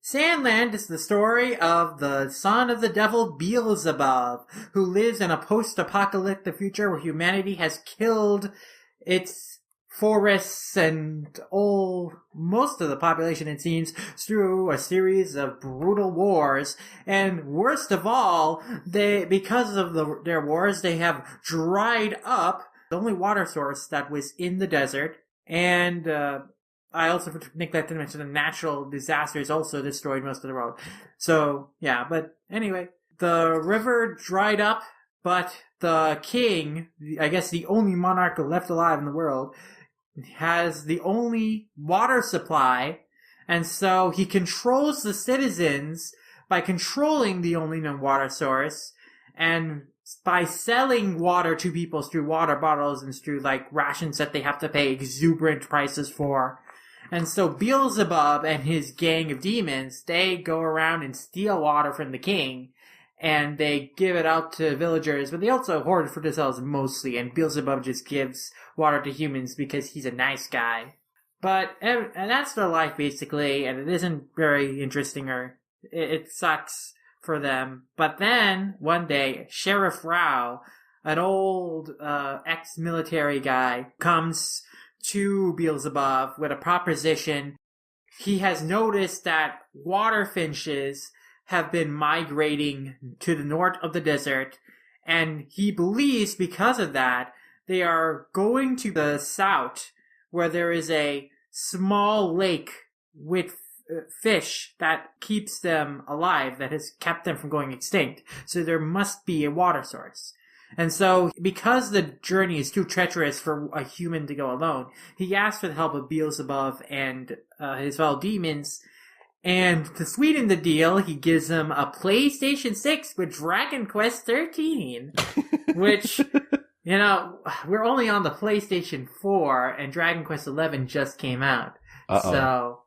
Sandland is the story of the son of the devil Beelzebub, who lives in a post-apocalyptic future where humanity has killed its forests and most of the population, it seems, through a series of brutal wars. And worst of all, because of their wars, they have dried up the only water source that was in the desert. And I also neglected to mention the natural disasters also destroyed most of the world. So, yeah, but anyway, the river dried up, but the king, I guess the only monarch left alive in the world, has the only water supply, and so he controls the citizens by controlling the only known water source, and by selling water to people through water bottles and through, like, rations that they have to pay exuberant prices for. And so Beelzebub and his gang of demons, they go around and steal water from the king, and they give it out to villagers, but they also hoard it for themselves mostly, and Beelzebub just gives water to humans because he's a nice guy. And that's their life, basically, and it isn't very interesting, or it sucks for them. But then, one day, Sheriff Rao, an old ex-military guy, comes to Beelzebub with a proposition. He has noticed that water finches have been migrating to the north of the desert, and he believes because of that, they are going to the south, where there is a small lake with fish that keeps them alive, that has kept them from going extinct. So there must be a water source. And so, because the journey is too treacherous for a human to go alone, he asks for the help of Beelzebub and his fellow demons. And to sweeten the deal, he gives them a PlayStation 6 with Dragon Quest 13, which, you know, we're only on the PlayStation 4, and Dragon Quest 11 just came out. So,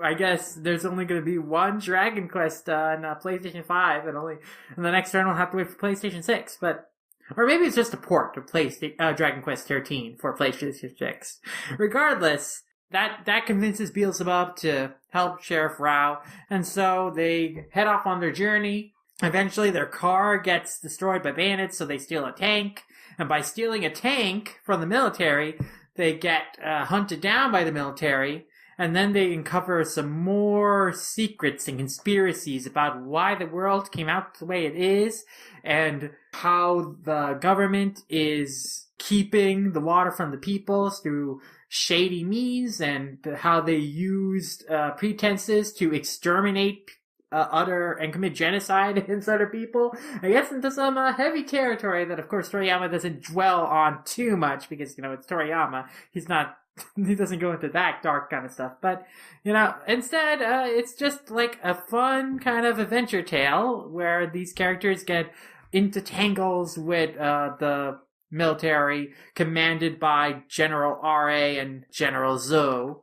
I guess there's only going to be one Dragon Quest on PlayStation 5, and the next turn we'll have to wait for PlayStation 6. Or maybe it's just a port of Dragon Quest 13 for PlayStation 6. Regardless, that convinces Beelzebub to help Sheriff Rao, and so they head off on their journey. Eventually, their car gets destroyed by bandits, so they steal a tank, and by stealing a tank from the military, they get hunted down by the military, and then they uncover some more secrets and conspiracies about why the world came out the way it is, and how the government is keeping the water from the people through shady means, and how they used pretenses to exterminate and commit genocide against other people. I guess into some heavy territory that, of course, Toriyama doesn't dwell on too much because, you know, it's Toriyama. He doesn't go into that dark kind of stuff. But, you know, instead, it's just like a fun kind of adventure tale where these characters get into tangles with the military commanded by General R.A. and General Zo.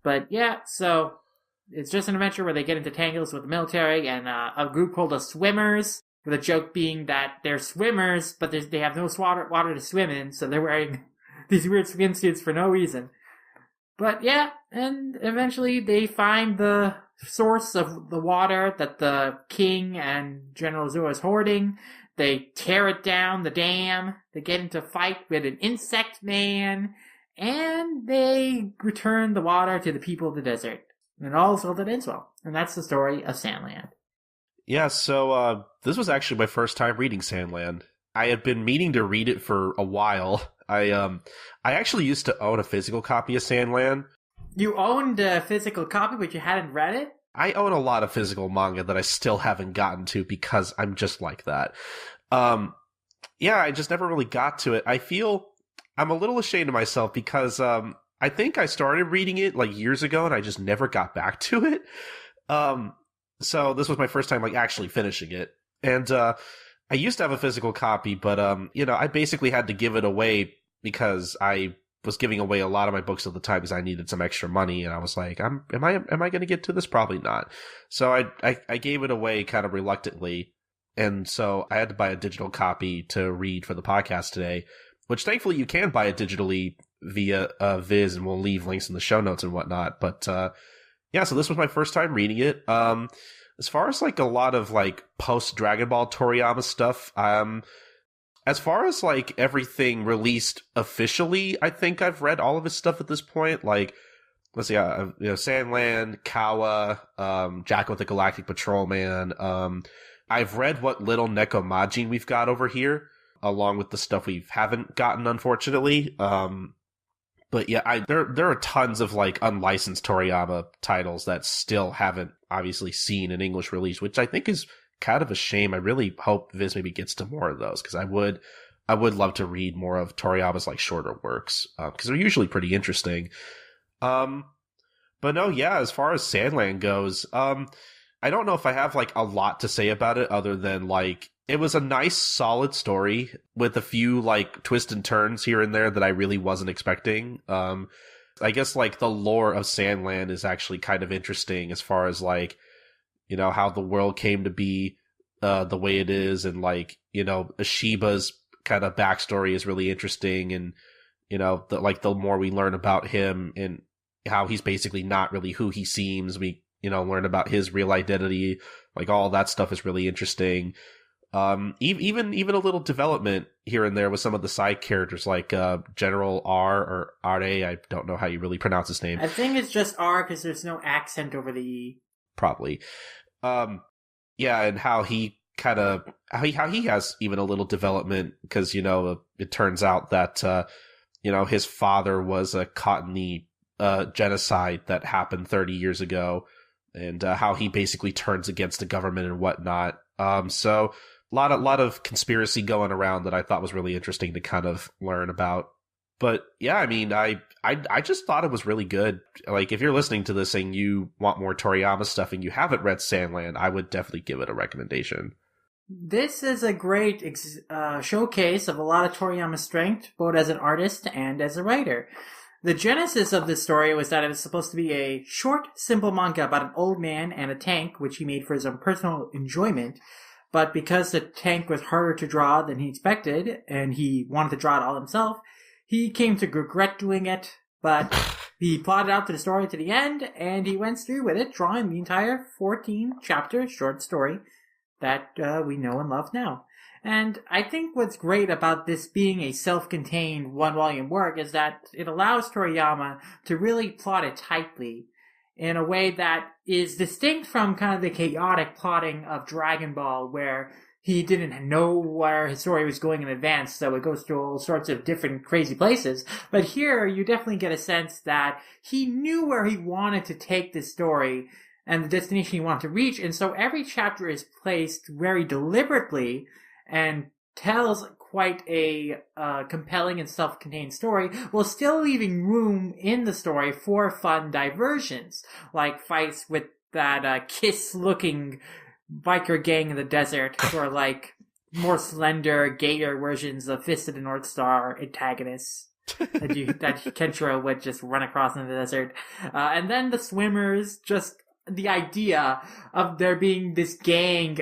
But yeah, so it's just an adventure where they get into tangles with the military and a group called the Swimmers, with a joke being that they're swimmers, but they have no water to swim in, so they're wearing these weird swimsuits for no reason. But yeah, and eventually they find the source of the water that the king and General Zo is hoarding. They tear it down, the dam. They get into a fight with an insect man. And they return the water to the people of the desert. And all is well that ends well. And that's the story of Sandland. Yeah, so this was actually my first time reading Sandland. I had been meaning to read it for a while. I actually used to own a physical copy of Sandland. You owned a physical copy, but you hadn't read it? I own a lot of physical manga that I still haven't gotten to because I'm just like that. Yeah, I just never really got to it. I feel I'm a little ashamed of myself because I think I started reading it like years ago and I just never got back to it. So this was my first time like actually finishing it. And I used to have a physical copy, but you know, I basically had to give it away because I was giving away a lot of my books at the time because I needed some extra money, and I was like, am I going to get to this? Probably not. So I gave it away kind of reluctantly, and so I had to buy a digital copy to read for the podcast today, which thankfully you can buy it digitally via Viz, and we'll leave links in the show notes and whatnot. But Yeah, so this was my first time reading it. As far as like a lot of like post Dragon Ball Toriyama stuff, as far as like everything released officially, I think I've read all of his stuff at this point. Like, let's see, Sandland, Kawa, Jack with the Galactic Patrolman. I've read what little Nekomajin we've got over here, along with the stuff we haven't gotten, unfortunately. But yeah, there are tons of like unlicensed Toriyama titles that still haven't obviously seen an English release, which I think is kind of a shame. I really hope Viz maybe gets to more of those, because I would love to read more of Toriyama's like shorter works, because they're usually pretty interesting. But no, yeah, as far as Sandland goes, I don't know if I have like a lot to say about it other than like it was a nice, solid story with a few like twists and turns here and there that I really wasn't expecting. I guess like the lore of Sandland is actually kind of interesting as far as like, you know, how the world came to be the way it is, and like, you know, Ashiba's kind of backstory is really interesting, and you know, the more we learn about him and how he's basically not really who he seems, we, you know, learn about his real identity, like all that stuff is really interesting. Even a little development here and there with some of the side characters, like General R or Ra. I don't know how you really pronounce his name. I think it's just R because there's no accent over the E. Probably. Yeah, and how he kind of how he has even a little development, because you know it turns out that you know, his father was a Cottony genocide that happened 30 years ago, and how he basically turns against the government and whatnot. So a lot of conspiracy going around that I thought was really interesting to kind of learn about. But yeah, I mean, I just thought it was really good. Like, if you're listening to this and you want more Toriyama stuff and you haven't read Sandland, I would definitely give it a recommendation. This is a great showcase of a lot of Toriyama's strength, both as an artist and as a writer. The genesis of this story was that it was supposed to be a short, simple manga about an old man and a tank, which he made for his own personal enjoyment. But because the tank was harder to draw than he expected, and he wanted to draw it all himself, he came to regret doing it. But he plotted out the story to the end, and he went through with it, drawing the entire 14-chapter short story that we know and love now. And I think what's great about this being a self-contained one-volume work is that it allows Toriyama to really plot it tightly in a way that is distinct from kind of the chaotic plotting of Dragon Ball, where he didn't know where his story was going in advance, so it goes through all sorts of different crazy places. But here, you definitely get a sense that he knew where he wanted to take this story and the destination he wanted to reach, and so every chapter is placed very deliberately and tells quite a compelling and self-contained story, while still leaving room in the story for fun diversions, like fights with that Kiss-looking biker gang in the desert, or like more slender, gayer versions of Fist of the North Star antagonists that Kenshiro would just run across in the desert. And then the swimmers, just the idea of there being this gang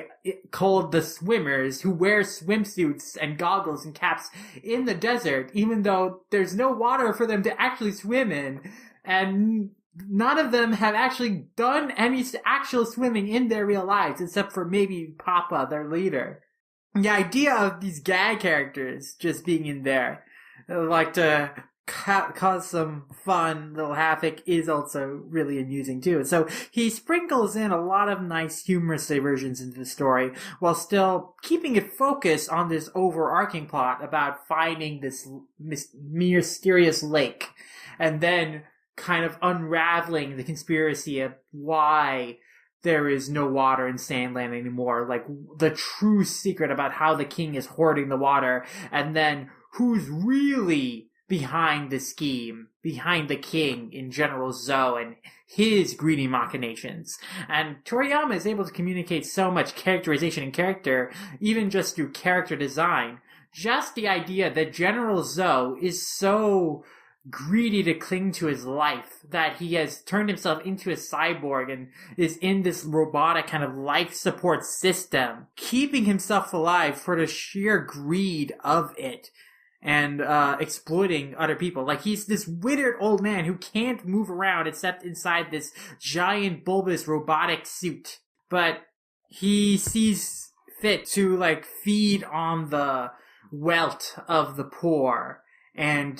called the Swimmers who wear swimsuits and goggles and caps in the desert, even though there's no water for them to actually swim in, and none of them have actually done any actual swimming in their real lives, except for maybe Papa, their leader. The idea of these gag characters just being in there, like to cause some fun little havoc, is also really amusing too. So he sprinkles in a lot of nice humorous diversions into the story, while still keeping it focused on this overarching plot about finding this mysterious lake, and then kind of unraveling the conspiracy of why there is no water in Sandland anymore, like the true secret about how the king is hoarding the water, and then who's really behind the scheme, behind the king in General Zoe and his greedy machinations. And Toriyama is able to communicate so much characterization and character, even just through character design. Just the idea that General Zoe is so greedy to cling to his life that he has turned himself into a cyborg and is in this robotic kind of life support system, keeping himself alive for the sheer greed of it. and exploiting other people. Like, he's this withered old man who can't move around except inside this giant bulbous robotic suit. But he sees fit to, like, feed on the wealth of the poor and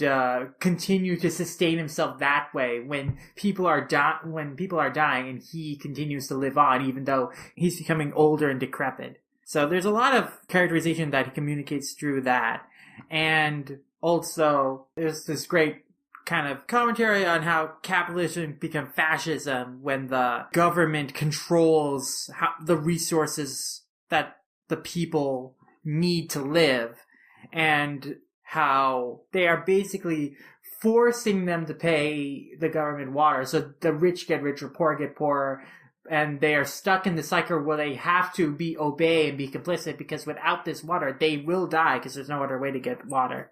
continue to sustain himself that way when people are dying, and he continues to live on even though he's becoming older and decrepit. So there's a lot of characterization that he communicates through that. And also there's this great kind of commentary on how capitalism becomes fascism when the government controls the resources that the people need to live, and how they are basically forcing them to pay the government water. So the rich get richer, poor get poorer, and they are stuck in the cycle where they have to obey and be complicit, because without this water, they will die because there's no other way to get water.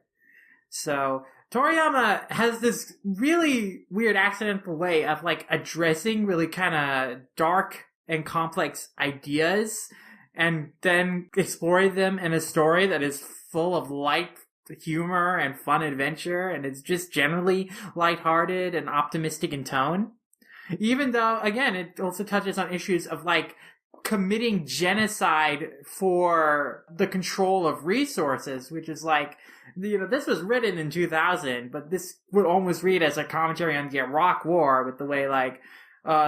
So Toriyama has this really weird accidental way of, like, addressing really kind of dark and complex ideas and then exploring them in a story that is full of light humor and fun adventure, and it's just generally lighthearted and optimistic in tone. Even though, again, it also touches on issues of, like, committing genocide for the control of resources, which is like, this was written in 2000, but this would almost read as a commentary on the Iraq War, with the way, like,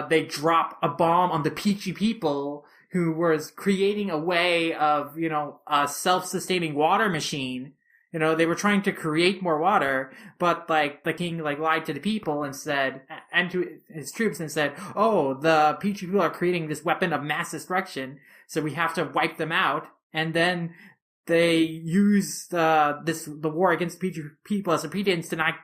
they drop a bomb on the peachy people who was creating a way of, a self-sustaining water machine. They were trying to create more water, but, like, the king, like, lied to the people and said, and to his troops, and said, oh, the peachy people are creating this weapon of mass destruction, so we have to wipe them out. And then they use the war against peachy people as a pretense to not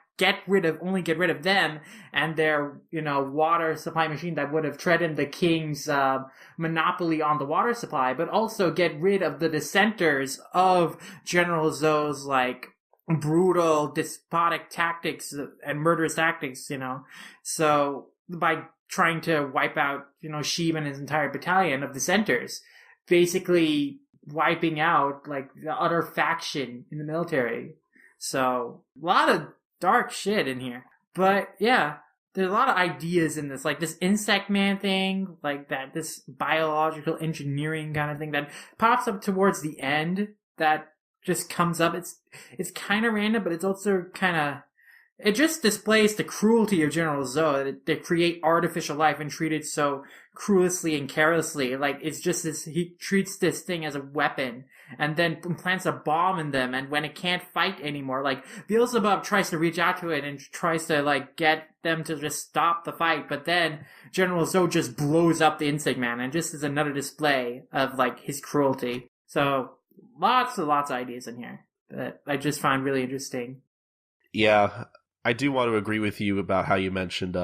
only get rid of them and their, water supply machine that would have threatened the king's monopoly on the water supply, but also get rid of the dissenters of General Zou's, like, brutal, despotic tactics and murderous tactics, So by trying to wipe out, Sheeb and his entire battalion of dissenters, basically wiping out, like, the other faction in the military. So a lot of dark shit in here. But yeah, there's a lot of ideas in this, like this insect man thing, like this biological engineering kind of thing that pops up towards the end that just comes up. It's kind of random, but it's also kind of, it just displays the cruelty of General Zou. They create artificial life and treat it so cruelly and carelessly. Like, it's just this, he treats this thing as a weapon and then plants a bomb in them. And when it can't fight anymore, like, Beelzebub tries to reach out to it and tries to, like, get them to just stop the fight. But then General Zou just blows up the Insect Man, and just is another display of, like, his cruelty. So lots of ideas in here that I just find really interesting. Yeah, I do want to agree with you about how you mentioned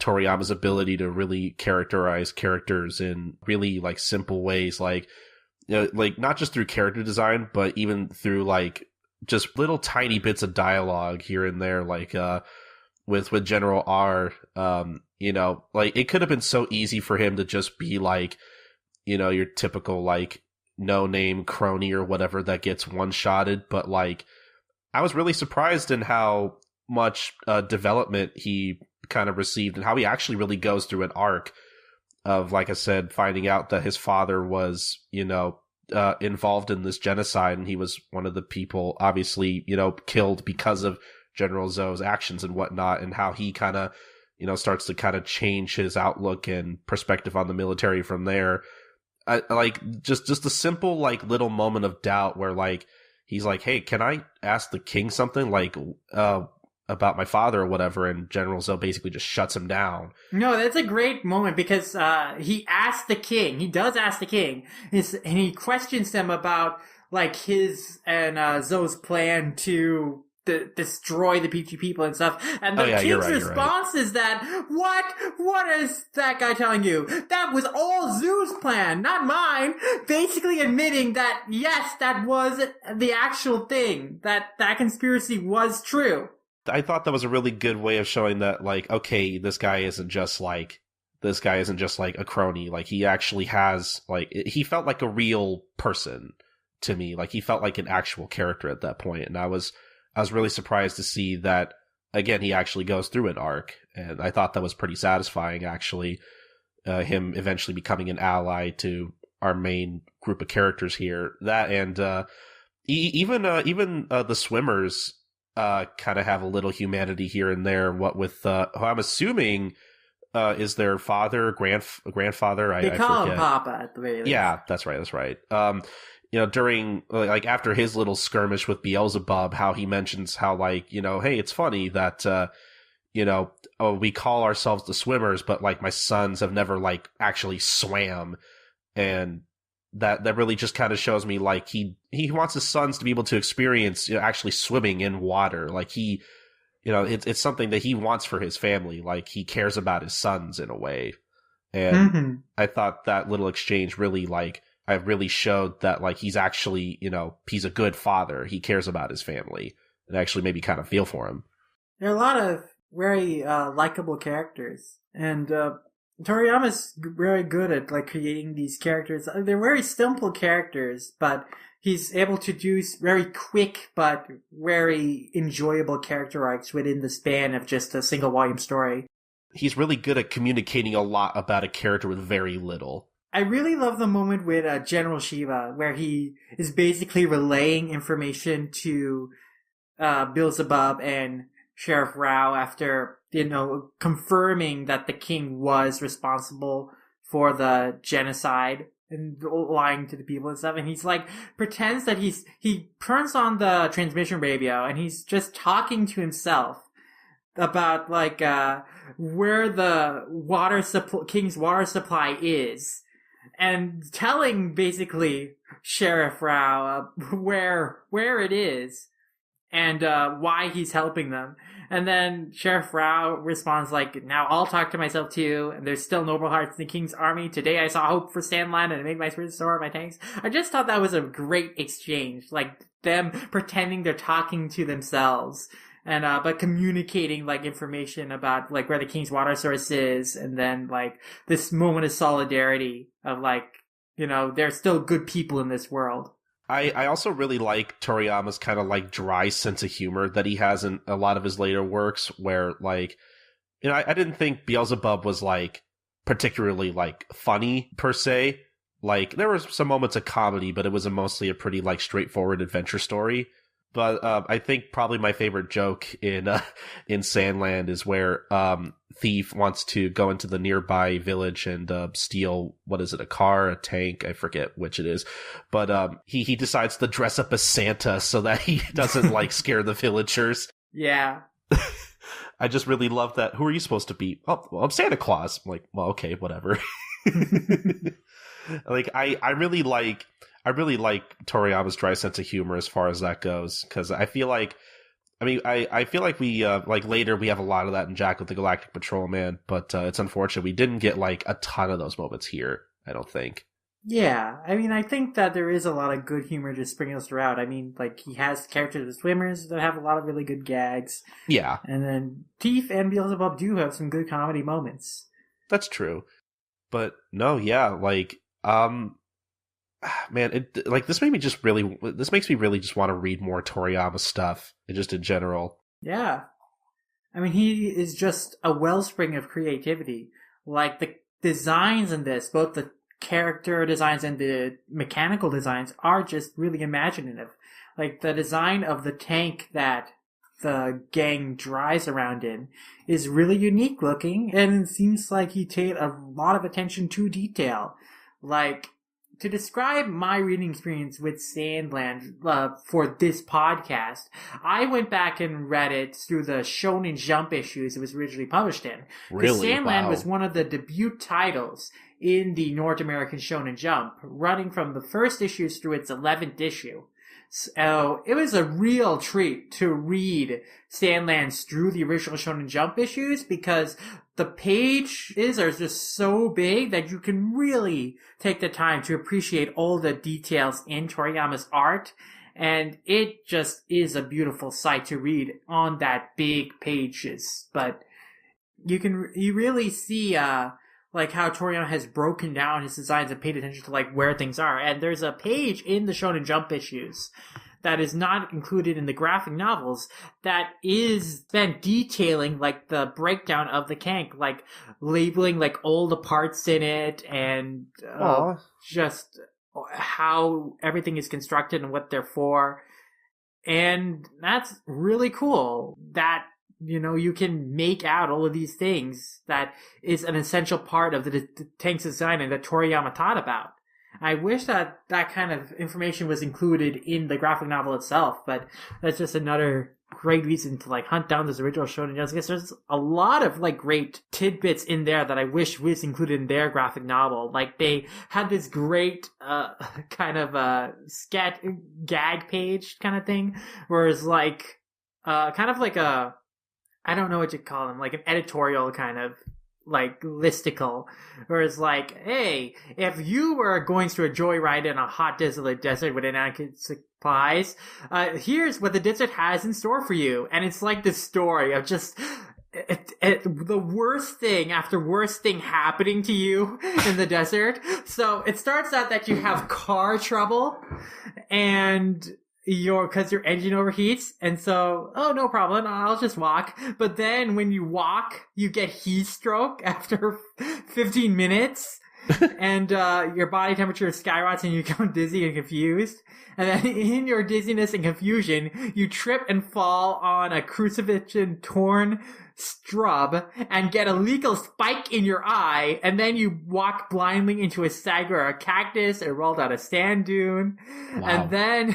Toriyama's ability to really characterize characters in really, like, simple ways, like, like, not just through character design, but even through, like, just little tiny bits of dialogue here and there, like with General R. Like, it could have been so easy for him to just be like, your typical, like, no-name crony or whatever that gets one-shotted, but, like, I was really surprised in how much development he kind of received and how he actually really goes through an arc of, like I said, finding out that his father was, involved in this genocide, and he was one of the people obviously, killed because of General Zou's actions and whatnot, and how he kind of, starts to kind of change his outlook and perspective on the military from there. Like, just a simple, like, little moment of doubt where, like, he's like, hey, can I ask the king something, like, about my father or whatever? And General Zou basically just shuts him down. No, that's a great moment, because he does ask the king, and he questions them about, like, his and Zou's plan to destroy the peachy people and stuff. And the king's response is that, what is that guy telling you? That was all Zou's plan, not mine. Basically admitting that, yes, that was the actual thing, that conspiracy was true. I thought that was a really good way of showing that, like, okay, this guy isn't just like a crony. Like, he actually has, like, he felt like a real person to me. Like, he felt like an actual character at that point, and I was really surprised to see that, again, he actually goes through an arc, and I thought that was pretty satisfying, actually, him eventually becoming an ally to our main group of characters here. That, and even the swimmers kind of have a little humanity here and there, what with who I'm assuming is their grandfather. They call forget. him Papa at the very least. Yeah, that's right. During, like, after his little skirmish with Beelzebub, how he mentions how, like, hey, it's funny that, we call ourselves the swimmers, but, like, my sons have never, like, actually swam. And that really just kind of shows me, like, he wants his sons to be able to experience, actually swimming in water. Like, it's something that he wants for his family. Like, he cares about his sons in a way. And I thought that little exchange really, like, I really showed that, like, he's actually, he's a good father. He cares about his family, and actually maybe kind of feel for him. There are a lot of very likable characters, and Toriyama's very good at, like, creating these characters. They're very simple characters, but he's able to do very quick but very enjoyable character arcs within the span of just a single volume story. He's really good at communicating a lot about a character with very little. I really love the moment with General Shiva, where he is basically relaying information to Beelzebub and Sheriff Rao after, confirming that the king was responsible for the genocide and lying to the people and stuff. And he's like, pretends that he turns on the transmission radio and he's just talking to himself about, like, where the king's water supply is. And telling, basically, Sheriff Rao where it is and why he's helping them. And then Sheriff Rao responds like, now I'll talk to myself too, and there's still noble hearts in the king's army. Today I saw hope for Sandland, and I made my spirit soar my tanks. I just thought that was a great exchange. Like, them pretending they're talking to themselves. And, but communicating, like, information about, like, where the king's water source is, and then, like, this moment of solidarity of, like, there's still good people in this world. I also really like Toriyama's kind of, like, dry sense of humor that he has in a lot of his later works, where, like, I didn't think Beelzebub was, like, particularly, like, funny, per se. Like, there were some moments of comedy, but it was mostly a pretty, like, straightforward adventure story. But I think probably my favorite joke in Sandland is where Thief wants to go into the nearby village and steal, what is it, a car, a tank? I forget which it is. But he decides to dress up as Santa so that he doesn't, like, scare the villagers. Yeah. I just really love that. Who are you supposed to be? Oh, well, I'm Santa Claus. I'm like, well, okay, whatever. Like, I really like Toriyama's dry sense of humor as far as that goes, because I feel like, I feel like we, like, later we have a lot of that in Jack with the Galactic Patrolman, but it's unfortunate we didn't get, like, a ton of those moments here, I don't think. Yeah, I think that there is a lot of good humor just sprinkled throughout. Like, he has characters as swimmers that have a lot of really good gags. Yeah. And then Thief and Beelzebub do have some good comedy moments. That's true. But, no, yeah, like, man, this makes me really just want to read more Toriyama stuff, just in general. Yeah. He is just a wellspring of creativity. Like, the designs in this, both the character designs and the mechanical designs, are just really imaginative. Like, the design of the tank that the gang drives around in is really unique looking, and it seems like he paid a lot of attention to detail. Like, to describe my reading experience with Sandland for this podcast, I went back and read it through the Shonen Jump issues it was originally published in. Really? Sandland Wow. was one of the debut titles in the North American Shonen Jump, running from the first issues through its 11th issue. So it was a real treat to read Sandlands through the original Shonen Jump issues, because the pages are just so big that you can really take the time to appreciate all the details in Toriyama's art. And it just is a beautiful sight to read on that big pages. But you really see, like how Toriyama has broken down his designs and paid attention to like where things are. And there's a page in the Shonen Jump issues that is not included in the graphic novels that is then detailing like the breakdown of the Kank, like labeling like all the parts in it and just how everything is constructed and what they're for. And that's really cool that, you know, you can make out all of these things that is an essential part of the tank's design and that Toriyama taught about. I wish that that kind of information was included in the graphic novel itself, but that's just another great reason to like hunt down this original Shonen Jump. I guess there's a lot of like great tidbits in there that I wish was included in their graphic novel. Like they had this great kind of scat gag page kind of thing, where it's like kind of like a, I don't know what you call them, like an editorial kind of like listicle, where it's like, hey, if you were going through a joyride in a hot desolate desert with inadequate supplies, here's what the desert has in store for you. And it's like this story of just the worst thing after worst thing happening to you in the desert. So it starts out that you have car trouble and because your engine overheats, and so, oh, no problem, I'll just walk. But then when you walk, you get heat stroke after 15 minutes, and your body temperature skyrockets and you become dizzy and confused. And then in your dizziness and confusion, you trip and fall on a crucifixion-torn strub and get a legal spike in your eye, and then you walk blindly into a sag or a cactus or roll down a sand dune. Wow. And then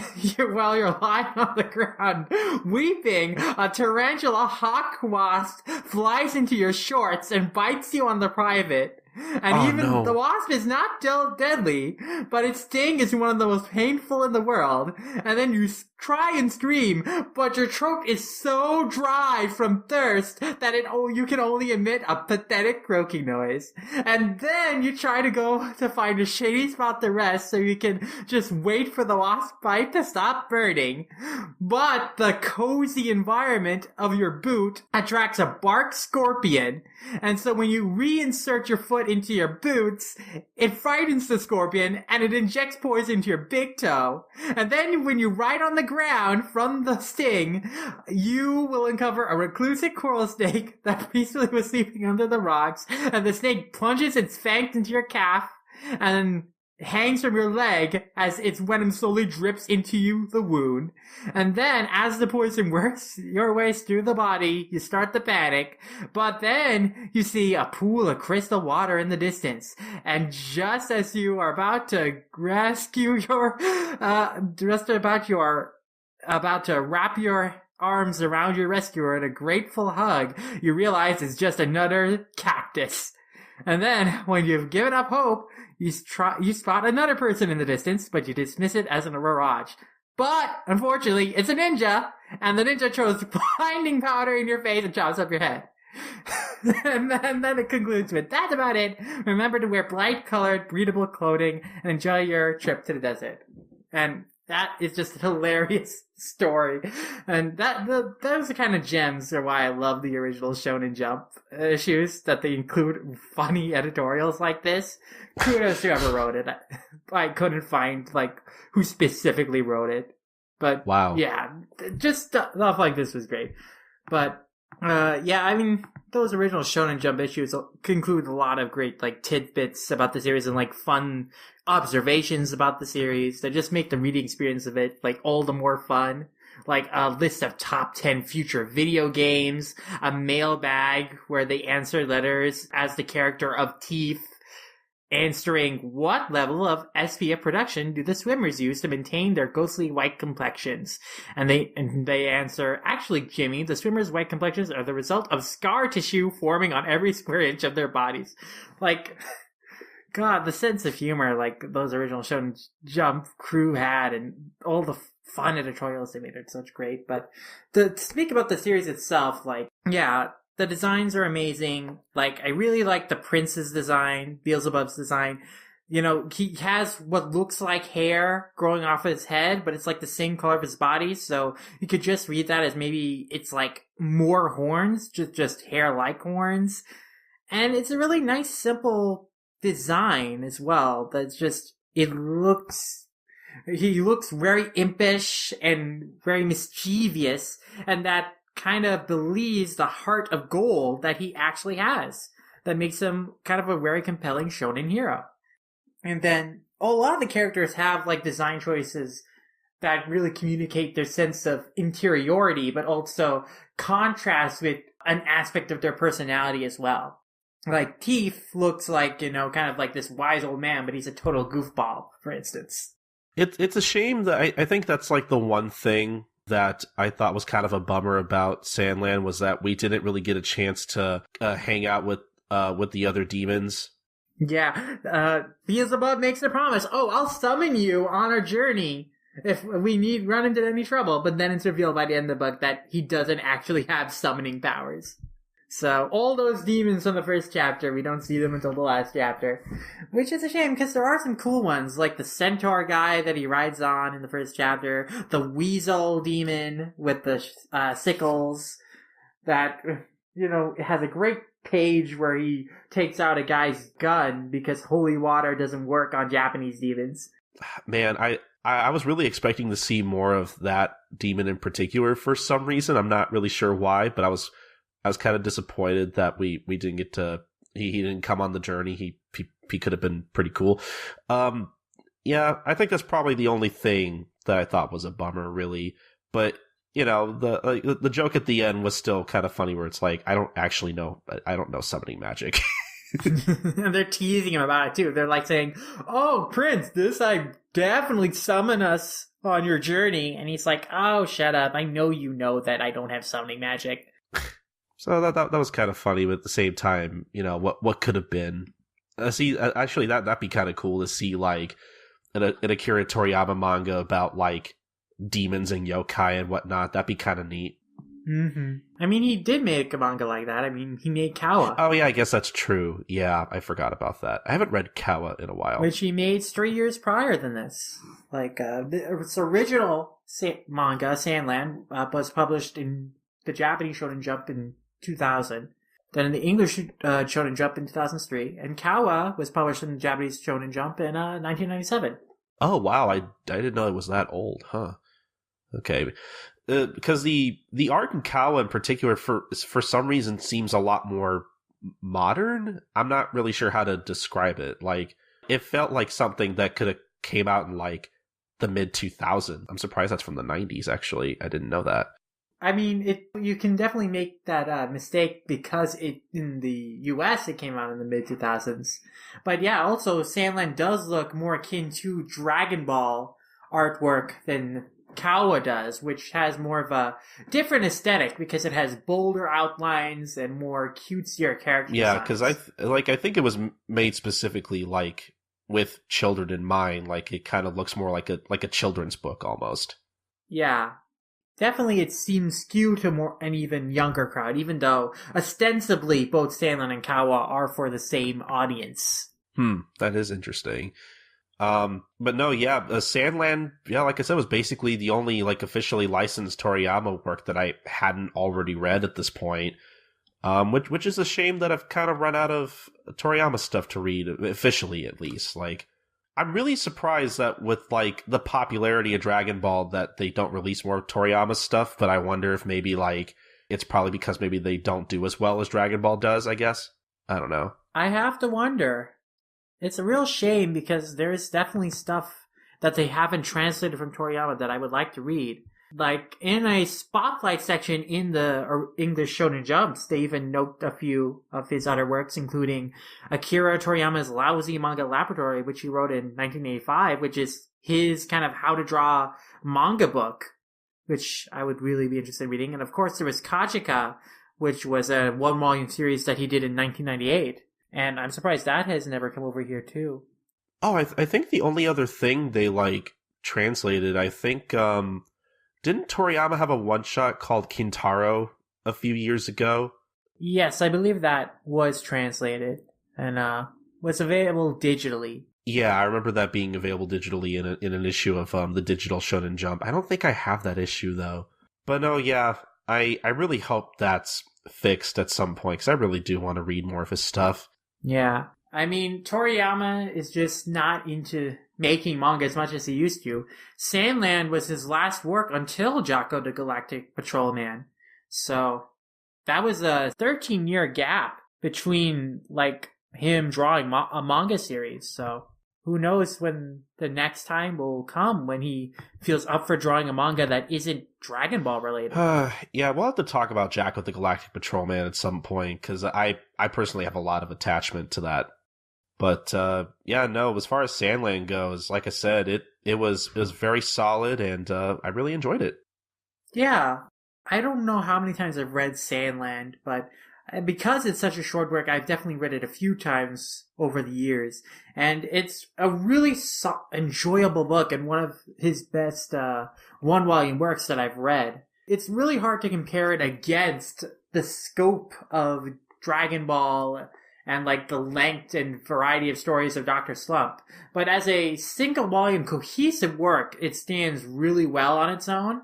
while you're lying on the ground weeping, a tarantula hawk wasp flies into your shorts and bites you on the private. And the wasp is not deadly, but its sting is one of the most painful in the world. And then you try and scream, but your throat is so dry from thirst that you can only emit a pathetic croaking noise. And then you try to go to find a shady spot to rest so you can just wait for the wasp bite to stop burning. But the cozy environment of your boot attracts a bark scorpion. And so when you reinsert your foot into your boots, it frightens the scorpion and it injects poison into your big toe. And then when you ride on the ground from the sting, you will uncover a reclusive coral snake that peacefully was sleeping under the rocks, and the snake plunges its fangs into your calf and hangs from your leg as its venom slowly drips into the wound. And then, as the poison works your way through the body, you start to panic. But then, you see a pool of crystal water in the distance. And just as you are about to rescue about to wrap your arms around your rescuer in a grateful hug, you realize it's just another cactus. And then, when you've given up hope, you spot another person in the distance, but you dismiss it as a mirage. But, unfortunately, it's a ninja, and the ninja throws blinding powder in your face and chops up your head. and then it concludes with, that's about it. Remember to wear bright-colored, breathable clothing, and enjoy your trip to the desert. And that is just a hilarious story. And those are kind of gems are why I love the original Shonen Jump issues, that they include funny editorials like this. Kudos to whoever wrote it. I couldn't find, like, who specifically wrote it. But, wow. Yeah, just stuff like this was great. But, yeah, I mean, those original Shonen Jump issues conclude a lot of great, like, tidbits about the series and, like, fun observations about the series that just make the reading experience of it, like, all the more fun. Like, a list of top 10 future video games, a mailbag where they answer letters as the character of Teeth, answering what level of SPF production do the swimmers use to maintain their ghostly white complexions? And they answer, actually, Jimmy, the swimmers' white complexions are the result of scar tissue forming on every square inch of their bodies. Like, God, the sense of humor, like, those original Shonen Jump crew had, and all the fun editorials they made are such great. But to speak about the series itself, like, yeah, the designs are amazing. Like, I really like the prince's design, Beelzebub's design. You know, he has what looks like hair growing off of his head, but it's like the same color of his body, so you could just read that as maybe it's like more horns, just hair like horns. And it's a really nice, simple design as well. That's just, he looks very impish and very mischievous, and that kind of believes the heart of gold that he actually has. That makes him kind of a very compelling shonen hero. And then a lot of the characters have like design choices that really communicate their sense of interiority, but also contrast with an aspect of their personality as well. Like Teeth looks like, kind of like this wise old man, but he's a total goofball, for instance. It's a shame that I think that's like the one thing that I thought was kind of a bummer about Sandland, was that we didn't really get a chance to hang out with the other demons. Yeah, Beelzebub makes a promise. Oh, I'll summon you on our journey if we run into any trouble. But then it's revealed by the end of the book that he doesn't actually have summoning powers. So all those demons from the first chapter, we don't see them until the last chapter. Which is a shame, because there are some cool ones, like the centaur guy that he rides on in the first chapter, the weasel demon with the sickles, that, has a great page where he takes out a guy's gun because holy water doesn't work on Japanese demons. Man, I was really expecting to see more of that demon in particular for some reason. I'm not really sure why, but I was kind of disappointed that we didn't get to, he didn't come on the journey. He could have been pretty cool. Yeah, I think that's probably the only thing that I thought was a bummer, really. But the joke at the end was still kind of funny, where it's like, I don't know summoning magic. And they're teasing him about it too. They're like saying, "Oh, Prince, this I definitely summon us on your journey," and he's like, "Oh, shut up! I know you know that I don't have summoning magic." So that was kind of funny, but at the same time, what could have been. Actually, that'd be kind of cool to see, like an Akira Toriyama manga about like demons and yokai and whatnot. That'd be kind of neat. Mm-hmm. I mean, he did make a manga like that. I mean, he made Kawa. Oh yeah, I guess that's true. Yeah, I forgot about that. I haven't read Kawa in a while. Which he made 3 years prior than this. Like, its original manga, Sandland, was published in the Japanese Shonen Jump in 2000. Then in the English Shonen Jump in 2003. And Kawa was published in the Japanese Shonen Jump in 1997. Oh wow, I didn't know it was that old, huh? Okay. Because the art in Kawa in particular, for some reason, seems a lot more modern. I'm not really sure how to describe it. Like, it felt like something that could have came out in like the mid 2000s. I'm surprised that's from the 90s. Actually, I didn't know that. I mean, you can definitely make that mistake because in the US it came out in the mid 2000s. But yeah, also Sandland does look more akin to Dragon Ball artwork than Kawa does, which has more of a different aesthetic because it has bolder outlines and more cutesier character Yeah, designs. because I think it was made specifically like with children in mind. Like, it kind of looks more like a children's book almost. Yeah. Definitely it seems skewed to an even younger crowd, even though ostensibly both Sandland and Kawa are for the same audience. That is interesting. But no, yeah, Sandland, yeah, like I said, was basically the only like officially licensed Toriyama work that I hadn't already read at this point. Which is a shame that I've kind of run out of Toriyama stuff to read, officially at least. Like, I'm really surprised that with like the popularity of Dragon Ball that they don't release more Toriyama stuff, but I wonder if maybe like it's probably because maybe they don't do as well as Dragon Ball does, I guess. I don't know. I have to wonder. It's a real shame because there's definitely stuff that they haven't translated from Toriyama that I would like to read. Like, in a spotlight section in the English Shonen Jumps, they even note a few of his other works, including Akira Toriyama's Lousy Manga Laboratory, which he wrote in 1985, which is his kind of how to draw manga book, which I would really be interested in reading. And of course, there was Kachika, which was a 1-volume series that he did in 1998. And I'm surprised that has never come over here, too. Oh, I think the only other thing they, like, translated, I think, didn't Toriyama have a one-shot called Kintaro a few years ago? Yes, I believe that was translated and was available digitally. Yeah, I remember that being available digitally in an issue of the Digital Shonen Jump. I don't think I have that issue, though. But no, yeah, I really hope that's fixed at some point, because I really do want to read more of his stuff. Yeah. I mean, Toriyama is just not into making manga as much as he used to. Sandland was his last work until Jocko the Galactic Patrolman. So that was a 13-year gap between, like, him drawing a manga series. So who knows when the next time will come when he feels up for drawing a manga that isn't Dragon Ball related. Yeah, we'll have to talk about Jocko the Galactic Patrolman at some point, because I personally have a lot of attachment to that. But yeah, no, as far as Sandland goes, like I said, it was very solid, and I really enjoyed it. Yeah, I don't know how many times I've read Sandland, but because it's such a short work, I've definitely read it a few times over the years. And it's a really enjoyable book and one of his best one-volume works that I've read. It's really hard to compare it against the scope of Dragon Ball and like the length and variety of stories of Dr. Slump. But as a single volume cohesive work, it stands really well on its own.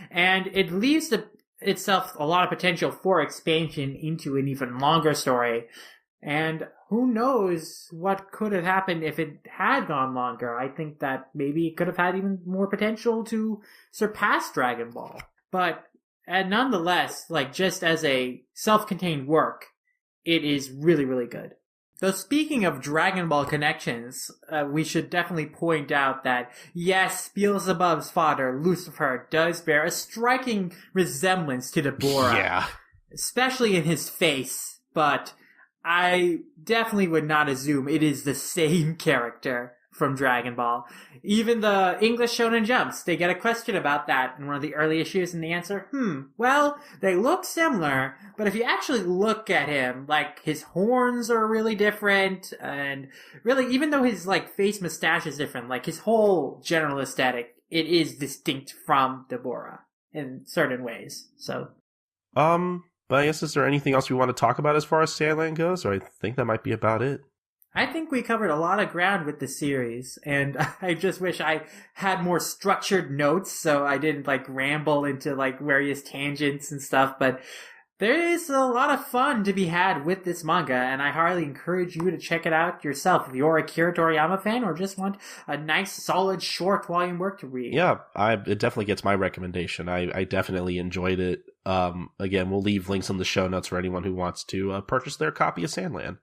And it leaves itself a lot of potential for expansion into an even longer story. And who knows what could have happened if it had gone longer. I think that maybe it could have had even more potential to surpass Dragon Ball. But nonetheless, like just as a self-contained work, it is really, really good. Though speaking of Dragon Ball connections, we should definitely point out that, yes, Beelzebub's father, Lucifer, does bear a striking resemblance to Deborah. Yeah. Especially in his face, but I definitely would not assume it is the same character from Dragon Ball. Even the English Shonen Jumps, they get a question about that in one of the early issues, and the answer, well, they look similar, but if you actually look at him, like, his horns are really different, and really, even though his, like, face mustache is different, like, his whole general aesthetic, it is distinct from Deborah in certain ways, so. But I guess, is there anything else we want to talk about as far as Sandland goes, or I think that might be about it. I think we covered a lot of ground with the series, and I just wish I had more structured notes so I didn't, like, ramble into, like, various tangents and stuff, but there is a lot of fun to be had with this manga, and I highly encourage you to check it out yourself if you're a Akira Toriyama fan or just want a nice, solid, short volume work to read. Yeah, it definitely gets my recommendation. I definitely enjoyed it. Again, we'll leave links in the show notes for anyone who wants to purchase their copy of Sandland.